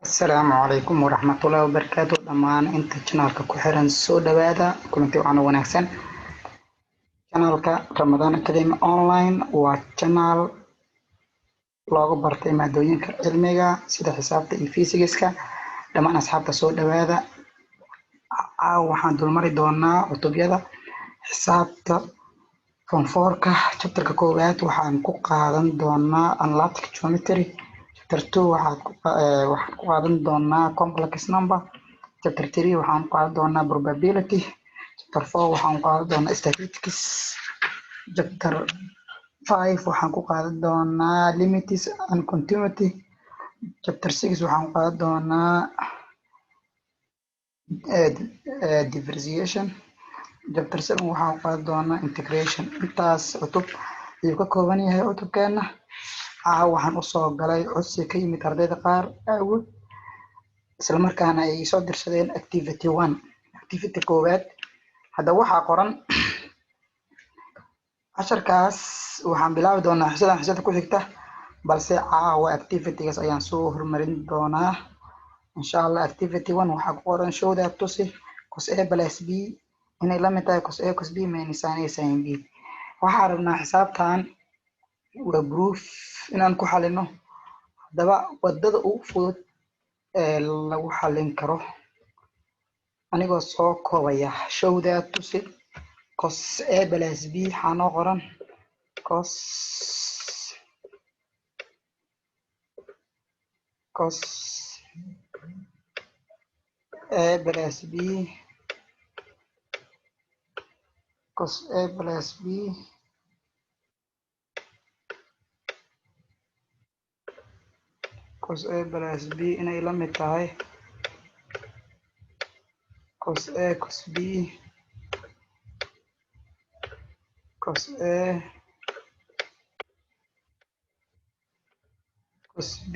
السلام عليكم ورحمة الله وبركاته دمان انت channelka ku xiran soo dhawaada kulanti waxaan wanaagsan channelka Ramadan Academy Online waa channel looga bartay maadooyinka cilmiga sida xisaabta iyo physics-ka dhamaan asxaabta soo dhawaada waxaan dulmari doonaa cutubyada xisaabta form 4ka chapterka koowaad waxaan ku qaadan doonaa analytic geometry chapter 2 waxaan ku qaadan doonaa complex number chapter 3 waxaan ku qaadan doonaa probability chapter 4 waxaan ku qaadan doonaa statistics chapter 5 waxaan ku qaadan doonaa limits and continuity chapter 6 waxaan ku qaadan doonaa differentiation chapter 7 waxaan ku qaadan doonaa integration intaas cutub ayuu ka kooban yahay cutubkeena waxaan u soo galay codsi ka yimid ardayda qaar awood isla markaana ay soo dirsadeen activity 1 activity koowaad hadda waxaa qoran casharkaas waxaan bilaabi doonaa xisada ku xigta balse caawa activities ayaan soo hormarin doonaa insha Allah activity 1 waxaa ku qoran show that to see cos A plus B inay la mid tahay cos A cos B minus sin A sin B waxaan rabnaa xisaabtan waa proof inaan ku xalino hadaba wadada ugu fudud ee lagu xalin karo anigoo soo koobaya show that to see cos A plus B waxaa noo qoran cos A plus B cos A plus B cos A plus B inay la mid tahay cos A cos B cos A cos B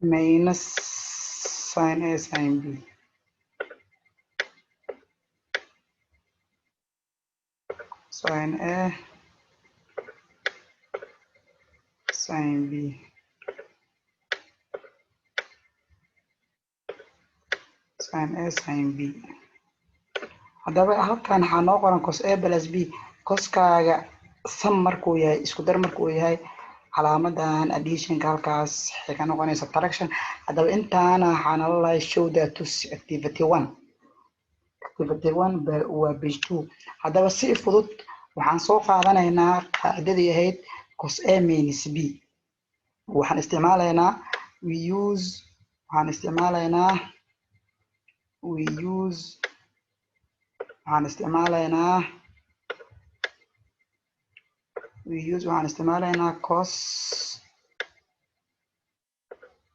minus sin A sin B sin A sin B sin A sin B hadaba halkan waxaa noo qoran cos A plus B coskaaga sum markuu yahay isku dar markuu yahay calaamadan additionka halkaas waxay ka noqonaysaa subtraction hadaba intaana waxaa nala lahay show that to activity 1 waa page 2 hadaba si fudud waxaan soo qaadanaynaa qaacidadii ahayd cos A minus B waxaan isticmaalaynaa we use waxaan isticmaalaynaa cos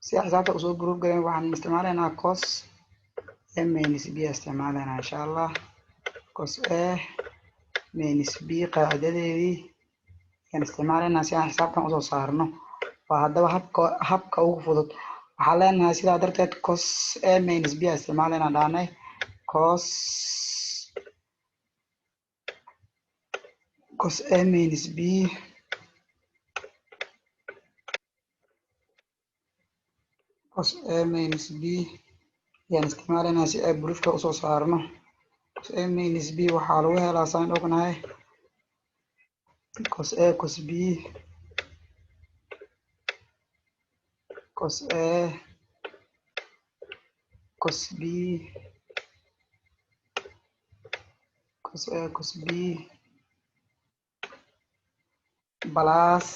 si xisaabta usoo proof galeen waxaan isticmaalaynaa cos A minus B isticmaalaynaa insha Allah cos A minus B qaacidadeedii ayaan isticmaalaynaa si aan xisaabtan usoo saarno waa hadaba habka ugu fudud waxaan leenahay sidaa darteed cos A minus B isticmaalaynaa dhaanay cos A minus B cos A minus B ayaan isticmaalaynaa si ay proofka usoo saarno cos A minus B waxaa lagu helaa saan ognahay cos A cos B cos A cos B cos A cos B plus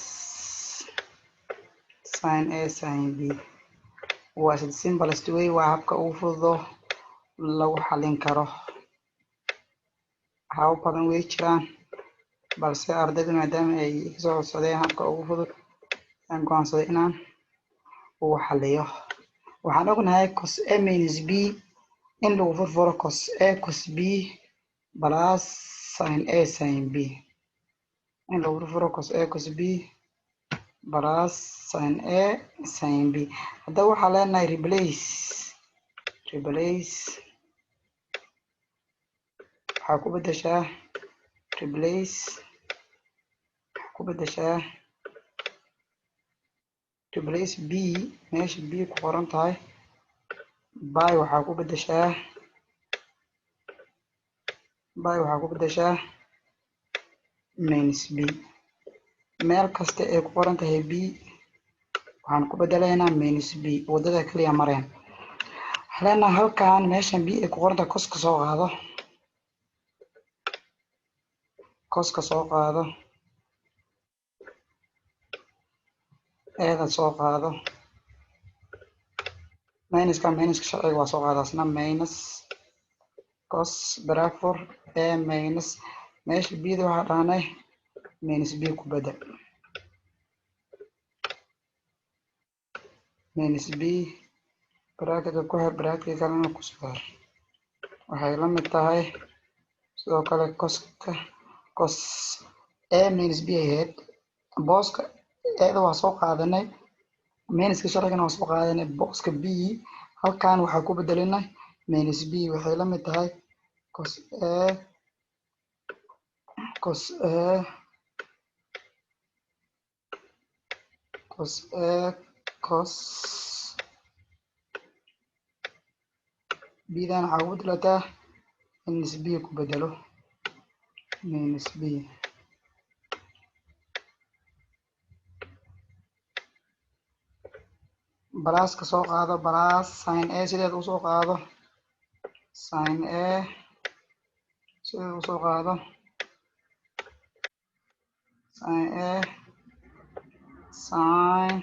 sin A sin B waa the simplest way waa habka ugu fududo lagu xalin karo habab badan way jiraan balse ardaydu maadaama ay soo codsadeen habka ugu fudud aan go'aansaday inaan uu xaliyo waxaan ognahay cos A minus B in lagu furfuro cos A cos B plus sin A sin B in lagu furfuro cos A cos B plus sin A sin B hadda waxaa leenahay replace waxaa ku bedeshaa replace ku bedeshaa replace b meesha b ku qoran tahay by waxaa ku bedeshaa minus b. meel kasta ay ku qoran tahay b waxaan ku bedelaynaa minus b. wadada kaliya mareen halena halkan meeshan b ay ku qoran tahay koska soo qaado eeda soo qaado minuska sharciga waa soo qaadaasna minus cos bracfor a minus meesha bda waxaa dhahnay minus b ku bedel minus b bracketka ku xir bracketka kalena ku saar waxay la mid tahay sidoo kale cos a minus b aheyd booska eeda waa soo qaadanay minuska sharcigana waa soo qaadanay booska b halkan waxaa ku bedelinay minus b waxay la mid tahay cos bdan waxaa ku bedelataa minus b ku bedelo minus b balaaska soo qaado balaas sin a sideed usoo qaado sin a sideed usoo qaado sin a sin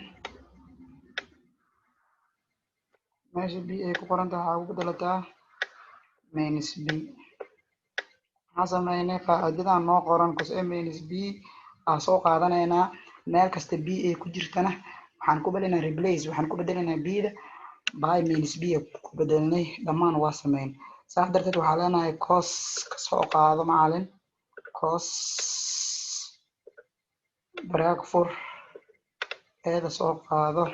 meesha b ay ku qoran tahay waxaa ku bedelataa minus b. waxaan sameynay qaacidadan noo qoran cos a minus b aan soo qaadanaynaa meel kasta b ay ku jirtana waxaan ku bedelinaa replace waxaan ku bedelinaa bda by minus b ku bedelnay dhammaan waa sameyn saas darteed waxaa leenahay cos ka soo qaado macalin cos bracfor eeda soo qaado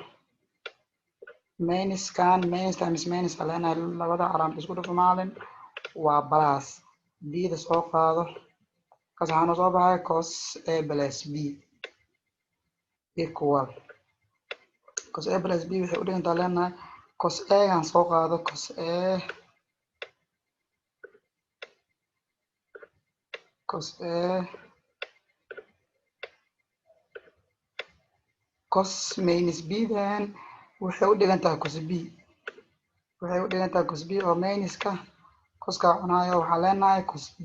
minuskan minus times minus aa leenahay labada calaamad isku dhufo macalin waa plus bda soo qaado kaas waxaa noo soo baxay cos a plus b equal cos a plus b waxay u dhigantaa leenahay cos a gaan soo qaado cos minus b dan waxay u dhigantahay cos b oo minuska coskaa cunaayo waxaa leenahay cos b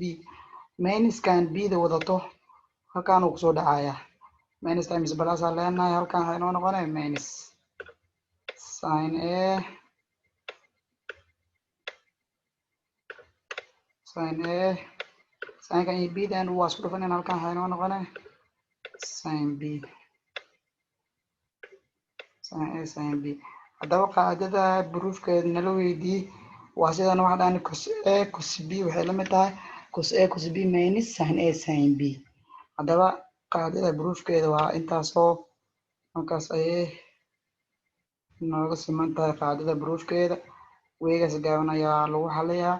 minuskan bda wadato halkaan uu kusoo dhacaya minus times plus aa leenahay halkaan waxay noo noqonaya minus sin a sinkan iyo bdan waa isku dhufanan halkaan waxay noo noqonaya sin b sin b. haddaba qaacidada proofkeeda nala weydiiyey waa sidan waxaa dhahani cos a cos b waxay la mid tahay cos a cos b minus sin a sin b. haddaba qaacidada proofkeeda waa intaasoo markaas ayay nooga siman tahay qaacidada proofkeeda weegaas gaaban ayaa lagu xaliyaa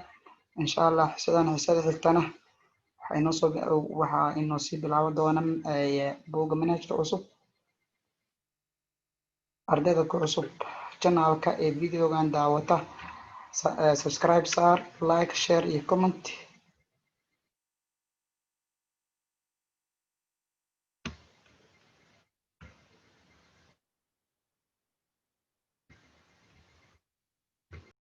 insha allah xisada xigtana waxaa inoo sii bilaaban doona buugga manhajka cusub ardayda ku cusub channelka ee videogan daawata subscribe saar like share iyo comment